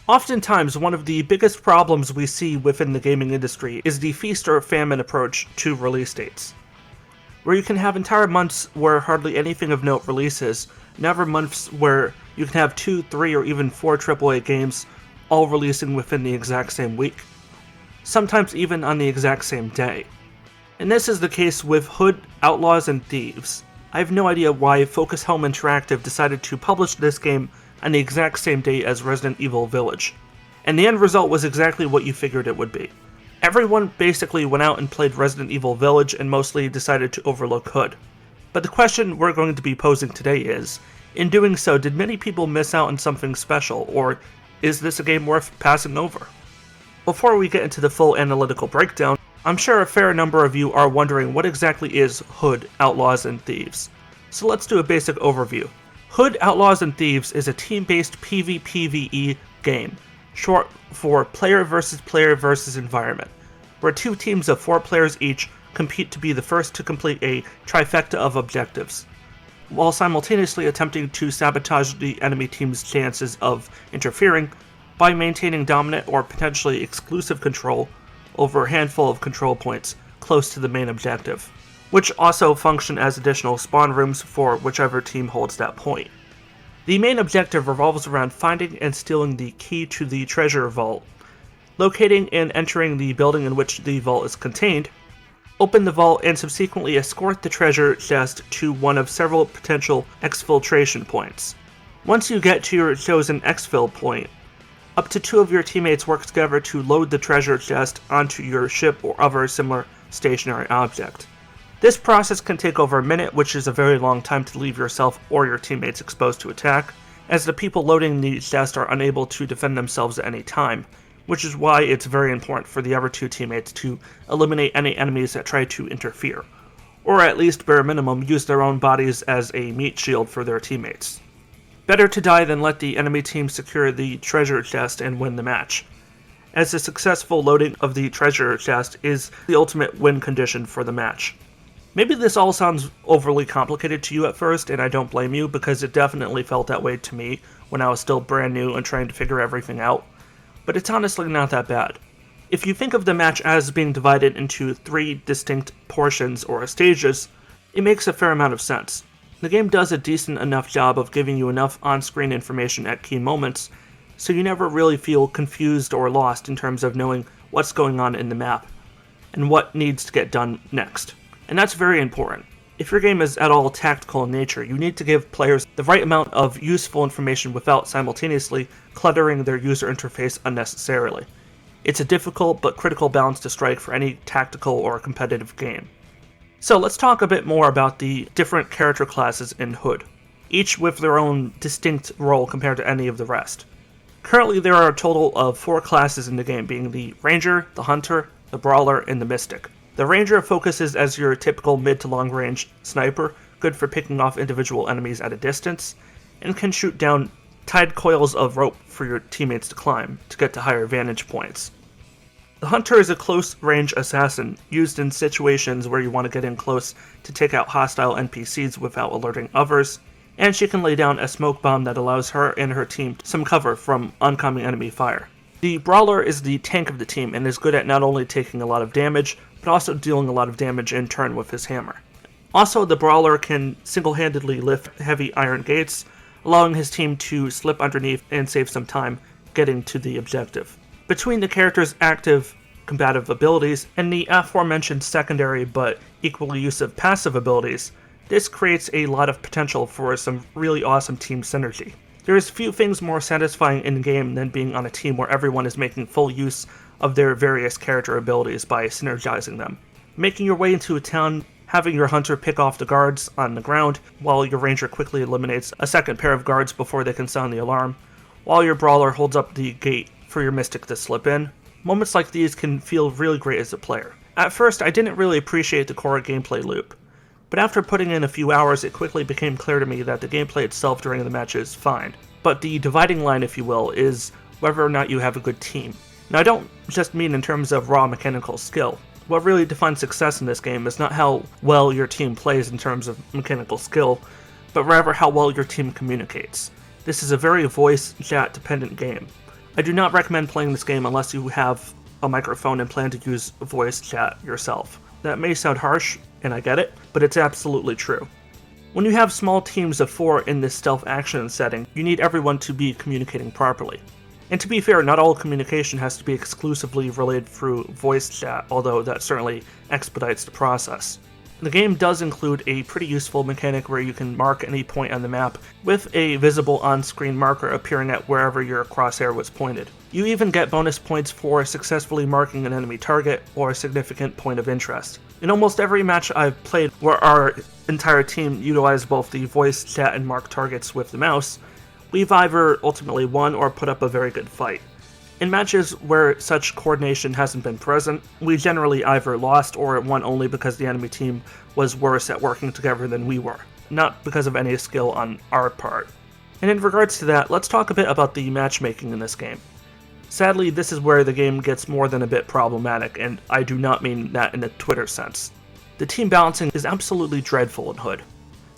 Oftentimes, one of the biggest problems we see within the gaming industry is the feast or famine approach to release dates, where you can have entire months where hardly anything of note releases, and other months where you can have 2, 3, or even 4 AAA games all releasing within the exact same week, sometimes even on the exact same day. And this is the case with Hood Outlaws and Thieves. I have no idea why Focus Home Interactive decided to publish this game on the exact same day as Resident Evil Village, and the end result was exactly what you figured it would be. Everyone basically went out and played Resident Evil Village and mostly decided to overlook Hood. But the question we're going to be posing today is, in doing so, did many people miss out on something special, or is this a game worth passing over? Before we get into the full analytical breakdown, I'm sure a fair number of you are wondering what exactly is Hood Outlaws and Thieves. So let's do a basic overview. Hood Outlaws and Thieves is a team-based PvPvE game, short for player versus environment, where 2 teams of 4 players each compete to be the first to complete a trifecta of objectives, while simultaneously attempting to sabotage the enemy team's chances of interfering by maintaining dominant or potentially exclusive control over a handful of control points close to the main objective, which also function as additional spawn rooms for whichever team holds that point. The main objective revolves around finding and stealing the key to the treasure vault, locating and entering the building in which the vault is contained, open the vault, and subsequently escort the treasure chest to one of several potential exfiltration points. Once you get to your chosen exfil point, up to 2 of your teammates work together to load the treasure chest onto your ship or other similar stationary object. This process can take over a minute, which is a very long time to leave yourself or your teammates exposed to attack, as the people loading the chest are unable to defend themselves at any time, which is why it's very important for the other 2 teammates to eliminate any enemies that try to interfere, or at least bare minimum use their own bodies as a meat shield for their teammates. Better to die than let the enemy team secure the treasure chest and win the match, as the successful loading of the treasure chest is the ultimate win condition for the match. Maybe this all sounds overly complicated to you at first, and I don't blame you, because it definitely felt that way to me when I was still brand new and trying to figure everything out, but it's honestly not that bad. If you think of the match as being divided into 3 distinct portions or stages, it makes a fair amount of sense. The game does a decent enough job of giving you enough on-screen information at key moments, so you never really feel confused or lost in terms of knowing what's going on in the map, and what needs to get done next. And that's very important. If your game is at all tactical in nature, you need to give players the right amount of useful information without simultaneously cluttering their user interface unnecessarily. It's a difficult but critical balance to strike for any tactical or competitive game. So let's talk a bit more about the different character classes in Hood, each with their own distinct role compared to any of the rest. Currently there are a total of 4 classes in the game, being the Ranger, the Hunter, the Brawler, and the Mystic. The Ranger focuses as your typical mid to long range sniper, good for picking off individual enemies at a distance, and can shoot down tied coils of rope for your teammates to climb to get to higher vantage points. The Hunter is a close-range assassin, used in situations where you want to get in close to take out hostile NPCs without alerting others, and she can lay down a smoke bomb that allows her and her team some cover from oncoming enemy fire. The Brawler is the tank of the team and is good at not only taking a lot of damage, but also dealing a lot of damage in turn with his hammer. Also, the Brawler can single-handedly lift heavy iron gates, allowing his team to slip underneath and save some time getting to the objective. Between the character's active combative abilities and the aforementioned secondary but equally useful passive abilities, this creates a lot of potential for some really awesome team synergy. There is few things more satisfying in-game than being on a team where everyone is making full use of their various character abilities by synergizing them. Making your way into a town, having your Hunter pick off the guards on the ground, while your Ranger quickly eliminates a second pair of guards before they can sound the alarm, while your Brawler holds up the gate for your Mystic to slip in. Moments like these can feel really great as a player. At first, I didn't really appreciate the core gameplay loop, but after putting in a few hours, it quickly became clear to me that the gameplay itself during the match is fine. But the dividing line, if you will, is whether or not you have a good team. Now, I don't just mean in terms of raw mechanical skill. What really defines success in this game is not how well your team plays in terms of mechanical skill, but rather how well your team communicates. This is a very voice chat dependent game. I do not recommend playing this game unless you have a microphone and plan to use voice chat yourself. That may sound harsh, and I get it, but it's absolutely true. When you have small teams of 4 in this stealth action setting, you need everyone to be communicating properly. And to be fair, not all communication has to be exclusively relayed through voice chat, although that certainly expedites the process. The game does include a pretty useful mechanic where you can mark any point on the map with a visible on-screen marker appearing at wherever your crosshair was pointed. You even get bonus points for successfully marking an enemy target or a significant point of interest. In almost every match I've played where our entire team utilized both the voice chat and mark targets with the mouse, we've either ultimately won or put up a very good fight. In matches where such coordination hasn't been present, we generally either lost or won only because the enemy team was worse at working together than we were, not because of any skill on our part. And in regards to that, let's talk a bit about the matchmaking in this game. Sadly, this is where the game gets more than a bit problematic, and I do not mean that in a Twitter sense. The team balancing is absolutely dreadful in Hood,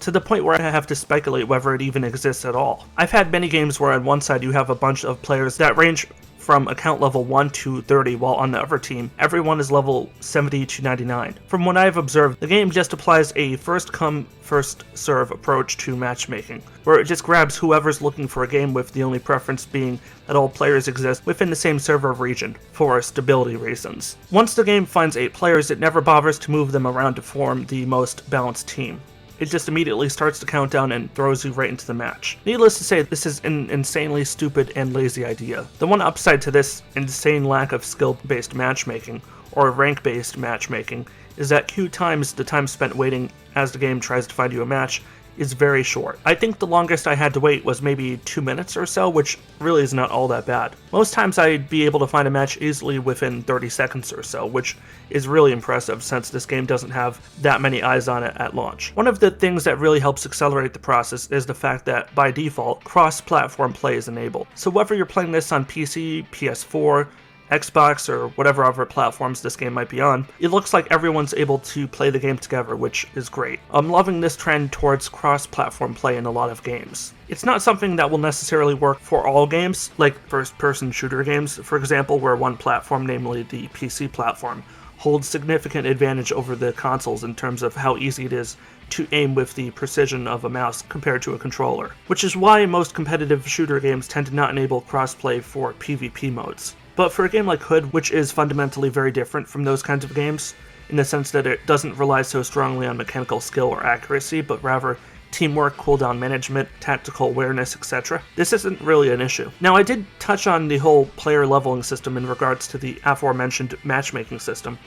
to the point where I have to speculate whether it even exists at all. I've had many games where on one side you have a bunch of players that range from account level 1 to 30, while on the other team, everyone is level 70 to 99. From what I've observed, the game just applies a first-come, first-serve approach to matchmaking, where it just grabs whoever's looking for a game, with the only preference being that all players exist within the same server region, for stability reasons. Once the game finds 8 players, it never bothers to move them around to form the most balanced team. It just immediately starts the countdown and throws you right into the match. Needless to say, this is an insanely stupid and lazy idea. The one upside to this insane lack of skill-based matchmaking, or rank-based matchmaking, is that queue times, the time spent waiting as the game tries to find you a match, is very short. I think the longest I had to wait was maybe 2 minutes or so, which really is not all that bad. Most times I'd be able to find a match easily within 30 seconds or so, which is really impressive since this game doesn't have that many eyes on it at launch. One of the things that really helps accelerate the process is the fact that, by default, cross-platform play is enabled. So whether you're playing this on PC, PS4, Xbox, or whatever other platforms this game might be on, it looks like everyone's able to play the game together, which is great. I'm loving this trend towards cross-platform play in a lot of games. It's not something that will necessarily work for all games, like first-person shooter games, for example, where one platform, namely the PC platform, holds significant advantage over the consoles in terms of how easy it is to aim with the precision of a mouse compared to a controller, which is why most competitive shooter games tend to not enable crossplay for PvP modes. But for a game like Hood, which is fundamentally very different from those kinds of games, in the sense that it doesn't rely so strongly on mechanical skill or accuracy, but rather teamwork, cooldown management, tactical awareness, etc., this isn't really an issue. Now, I did touch on the whole player leveling system in regards to the aforementioned matchmaking system,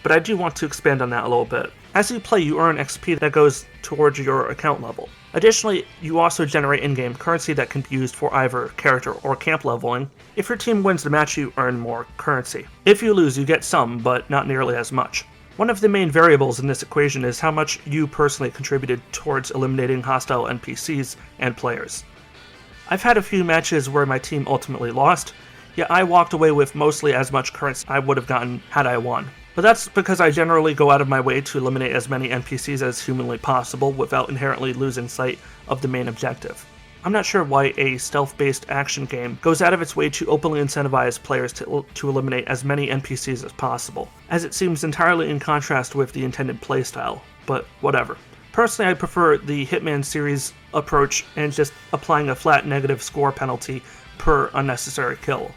but I do want to expand on that a little bit. As you play, you earn XP that goes towards your account level. Additionally, you also generate in-game currency that can be used for either character or camp leveling. If your team wins the match, you earn more currency. If you lose, you get some, but not nearly as much. One of the main variables in this equation is how much you personally contributed towards eliminating hostile NPCs and players. I've had a few matches where my team ultimately lost, yet I walked away with mostly as much currency I would have gotten had I won. But that's because I generally go out of my way to eliminate as many NPCs as humanly possible without inherently losing sight of the main objective. I'm not sure why a stealth-based action game goes out of its way to openly incentivize players to eliminate as many NPCs as possible, as it seems entirely in contrast with the intended playstyle, but whatever. Personally, I prefer the Hitman series approach and just applying a flat negative score penalty per unnecessary kill.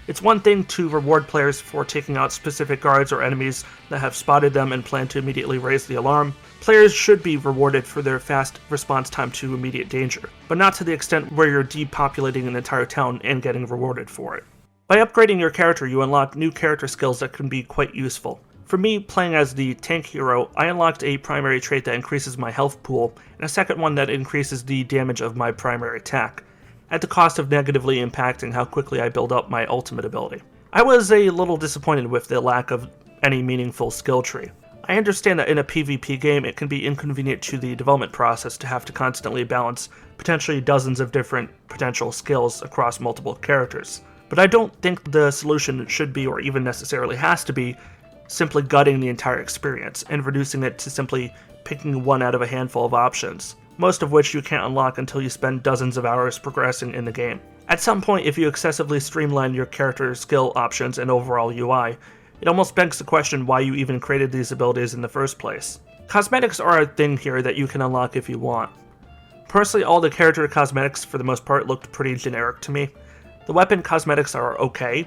It's one thing to reward players for taking out specific guards or enemies that have spotted them and plan to immediately raise the alarm. Players should be rewarded for their fast response time to immediate danger, but not to the extent where you're depopulating an entire town and getting rewarded for it. By upgrading your character, you unlock new character skills that can be quite useful. For me, playing as the tank hero, I unlocked a primary trait that increases my health pool, and a second one that increases the damage of my primary attack, at the cost of negatively impacting how quickly I build up my ultimate ability. I was a little disappointed with the lack of any meaningful skill tree. I understand that in a PvP game it can be inconvenient to the development process to have to constantly balance potentially dozens of different potential skills across multiple characters, but I don't think the solution should be, or even necessarily has to be, simply gutting the entire experience and reducing it to simply picking one out of a handful of options, most of which you can't unlock until you spend dozens of hours progressing in the game. At some point, if you excessively streamline your character's skill options and overall UI, it almost begs the question why you even created these abilities in the first place. Cosmetics are a thing here that you can unlock if you want. Personally, all the character cosmetics for the most part looked pretty generic to me. The weapon cosmetics are okay,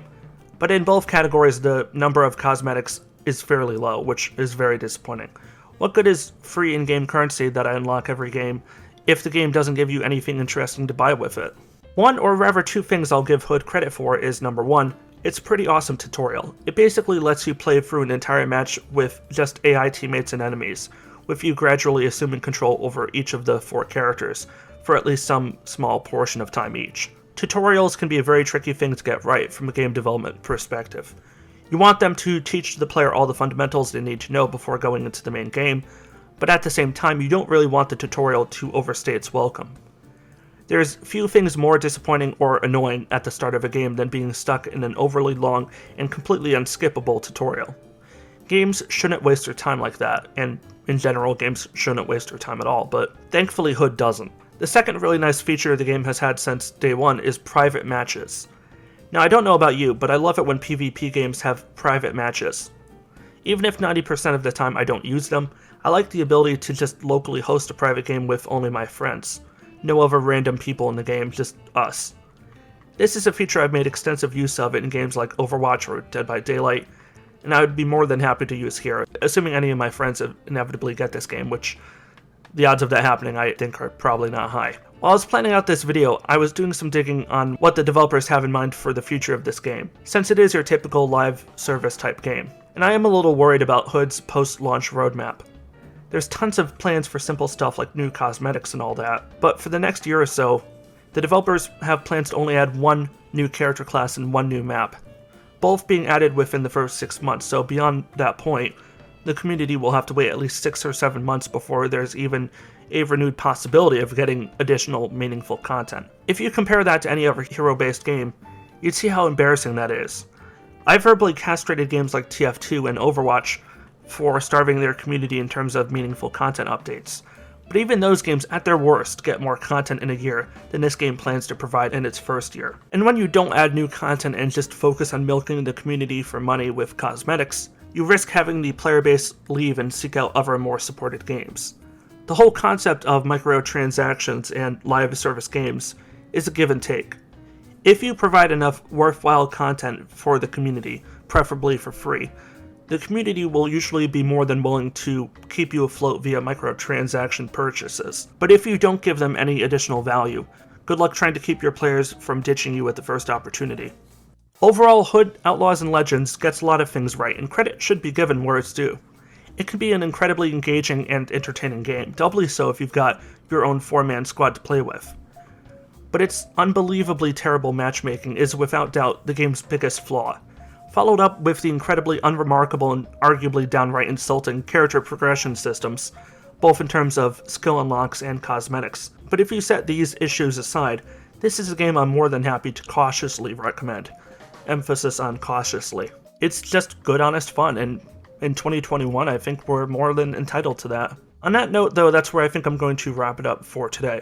but in both categories the number of cosmetics is fairly low, which is very disappointing. What good is free in-game currency that I unlock every game if the game doesn't give you anything interesting to buy with it? One, or rather two things I'll give Hood credit for is number one, it's a pretty awesome tutorial. It basically lets you play through an entire match with just AI teammates and enemies, with you gradually assuming control over each of the 4 characters, for at least some small portion of time each. Tutorials can be a very tricky thing to get right from a game development perspective. You want them to teach the player all the fundamentals they need to know before going into the main game, but at the same time you don't really want the tutorial to overstay its welcome. There's few things more disappointing or annoying at the start of a game than being stuck in an overly long and completely unskippable tutorial. Games shouldn't waste their time like that, and in general games shouldn't waste their time at all, but thankfully Hood doesn't. The second really nice feature the game has had since day one is private matches. Now I don't know about you, but I love it when PvP games have private matches. Even if 90% of the time I don't use them, I like the ability to just locally host a private game with only my friends. No other random people in the game, just us. This is a feature I've made extensive use of in games like Overwatch or Dead by Daylight, and I would be more than happy to use here, assuming any of my friends inevitably get this game, which the odds of that happening I think are probably not high. While I was planning out this video, I was doing some digging on what the developers have in mind for the future of this game, since it is your typical live service type game, and I am a little worried about Hood's post-launch roadmap. There's tons of plans for simple stuff like new cosmetics and all that, but for the next year or so, the developers have plans to only add 1 new character class and 1 new map, both being added within the first 6 months, so beyond that point, the community will have to wait at least 6 or 7 months before there's even a renewed possibility of getting additional meaningful content. If you compare that to any other hero-based game, you'd see how embarrassing that is. I've verbally castrated games like TF2 and Overwatch for starving their community in terms of meaningful content updates. But even those games at their worst get more content in a year than this game plans to provide in its first year. And when you don't add new content and just focus on milking the community for money with cosmetics, you risk having the player base leave and seek out other more supported games. The whole concept of microtransactions and live service games is a give and take. If you provide enough worthwhile content for the community, preferably for free, the community will usually be more than willing to keep you afloat via microtransaction purchases. But if you don't give them any additional value, good luck trying to keep your players from ditching you at the first opportunity. Overall, Hood Outlaws and Legends gets a lot of things right, and credit should be given where it's due. It can be an incredibly engaging and entertaining game, doubly so if you've got your own 4-man squad to play with. But its unbelievably terrible matchmaking is without doubt the game's biggest flaw, followed up with the incredibly unremarkable and arguably downright insulting character progression systems, both in terms of skill unlocks and cosmetics. But if you set these issues aside, this is a game I'm more than happy to cautiously recommend. Emphasis on cautiously. It's just good, honest fun, and in 2021 I think we're more than entitled to that. On that note though, that's where I think I'm going to wrap it up for today.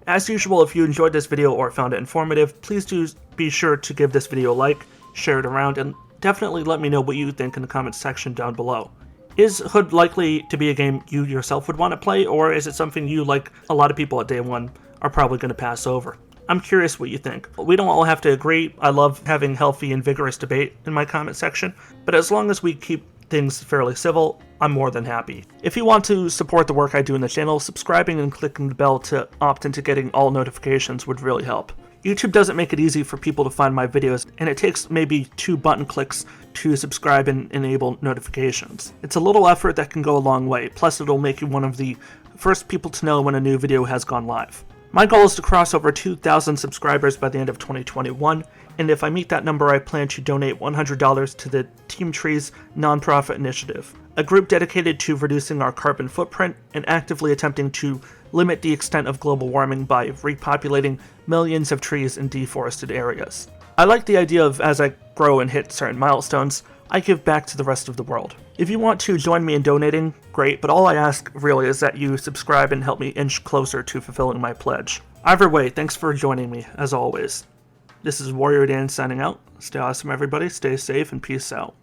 As usual, if you enjoyed this video or found it informative, please do be sure to give this video a like, share it around, and definitely let me know what you think in the comments section down below. Is Hood likely to be a game you yourself would want to play, or is it something you, like a lot of people at day one, are probably going to pass over? I'm curious what you think. We don't all have to agree. I love having healthy and vigorous debate in my comment section, but as long as we keep things fairly civil, I'm more than happy. If you want to support the work I do in the channel, subscribing and clicking the bell to opt into getting all notifications would really help. YouTube doesn't make it easy for people to find my videos, and it takes maybe 2 button clicks to subscribe and enable notifications. It's a little effort that can go a long way, plus it'll make you one of the first people to know when a new video has gone live. My goal is to cross over 2,000 subscribers by the end of 2021, and if I meet that number I plan to donate $100 to the Team Trees nonprofit initiative, a group dedicated to reducing our carbon footprint and actively attempting to limit the extent of global warming by repopulating millions of trees in deforested areas. I like the idea of as I grow and hit certain milestones, I give back to the rest of the world. If you want to join me in donating, great, but all I ask really is that you subscribe and help me inch closer to fulfilling my pledge. Either way, thanks for joining me, as always. This is WarriorDan signing out. Stay awesome, everybody. Stay safe and peace out.